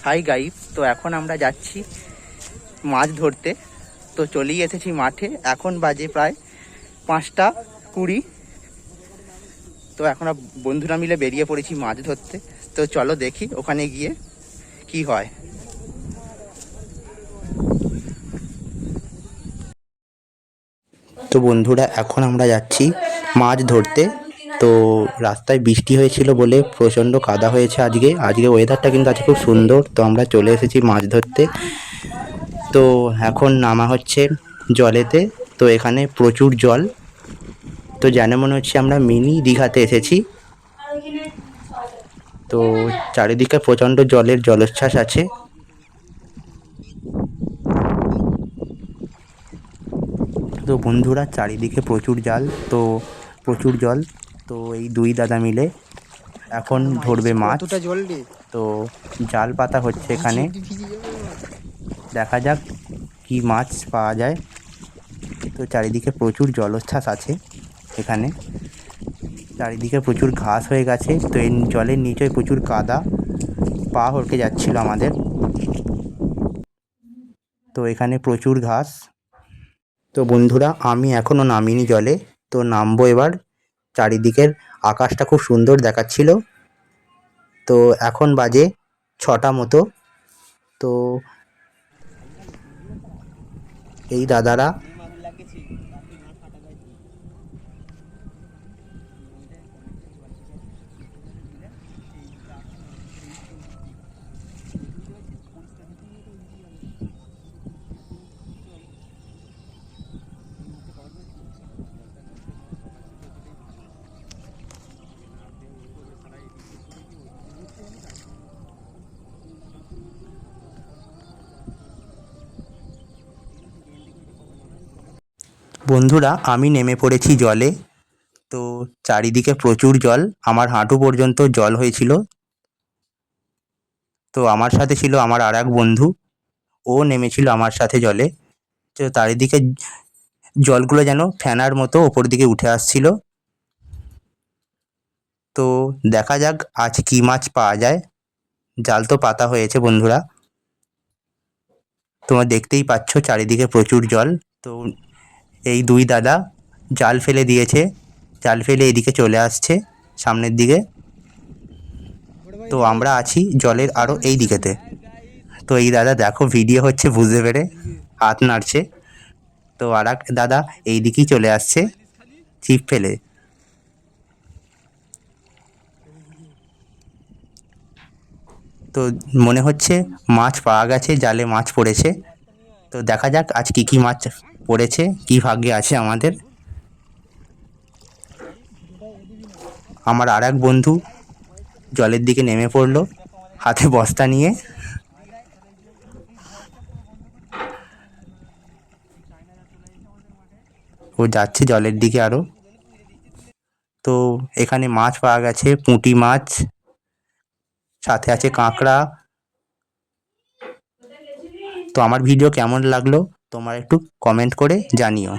Hi guys, তো এখন আমরা যাচ্ছি মাছ ধরতে। তো চলেই এসেছি মাঠে। এখন বাজে প্রায় 5টা 20। তো এখন বন্ধুরা মিলে বেরিয়ে পড়েছি মাছ ধরতে। তো চলো দেখি ওখানে গিয়ে কি হয়। তো বন্ধুরা, এখন আমরা যাচ্ছি মাছ ধরতে। তো রাস্তায় বৃষ্টি হয়েছিল বলে প্রচণ্ড কাদা হয়েছে আজকে ওয়েদারটা কিন্তু আজকে খুব সুন্দর। তো আমরা চলে এসেছি মাছ ধরতে। তো এখন নামা হচ্ছে জলেতে। তো এখানে প্রচুর জল। তো যেন মনে হচ্ছে আমরা মিনি দীঘাতে এসেছি। তো চারিদিকে প্রচণ্ড জলের জলোচ্ছ্বাস আছে। তো বন্ধুরা, চারিদিকে প্রচুর প্রচুর জল। তো এই দুই দাদা মিলে এখন ধরবে মাছ। তো জাল পাতা হচ্ছে এখানে। দেখা যাক কি মাছ পাওয়া যায়। তো চারিদিকে প্রচুর জলোচ্ছ্বাস আছে এখানে। চারিদিকে প্রচুর ঘাস হয়ে গেছে। তো এই জলের নিচে প্রচুর কাদা, পা হড়কে যাচ্ছিল আমাদের। তো এখানে প্রচুর ঘাস। তো বন্ধুরা, আমি এখনও নামিনি জলে। তো নামবো এবার। চারিদিকের আকাশটা খুব সুন্দর দেখাচ্ছিল। তো এখন বাজে 6টা মতো। তো এই দাদারা বন্ধুরা, আমি নেমে পড়েছি জলে। তো চারিদিকে প্রচুর জল, আমার হাঁটু পর্যন্ত জল হয়েছিল। তো আমার সাথে ছিল আমার আর এক বন্ধু, ও নেমেছিল আমার সাথে জলে। তো চারিদিকে জলগুলো যেন ফ্যানার মতো ওপর দিকে উঠে আসছিল। তো দেখা যাক আজ কি মাছ পাওয়া যায়। জাল তো পাতা হয়েছে বন্ধুরা, তোমরা দেখতেই পাচ্ছ চারিদিকে প্রচুর জল। তো এই দুই দাদা জাল ফেলে দিয়েছে, জাল ফেলে এদিকে চলে আসছে সামনের দিকে। তো আমরা আছি জলের আরও এই দিকেতে। তো এই দাদা দেখো ভিডিও হচ্ছে বুঝতে পেরে হাত নাড়ছে। তো আর এক দাদা এই দিকেই চলে আসছে ছিপ ফেলে। তো মনে হচ্ছে মাছ পাওয়া গেছে, জালে মাছ পড়েছে। তো দেখা যাক আজ কী কী মাছ পড়েছে, কী ভাগ্যে আছে আমাদের। আমার আর এক বন্ধু জলের দিকে নেমে পড়লো হাতে বস্তা নিয়ে। ও যাচ্ছে জলের দিকে আরও। তো এখানে মাছ পাওয়া গেছে, পুঁটি মাছ, সাথে আছে কাঁকড়া। তো আমার ভিডিও কেমন লাগলো তোমরা একটু কমেন্ট করে জানিও।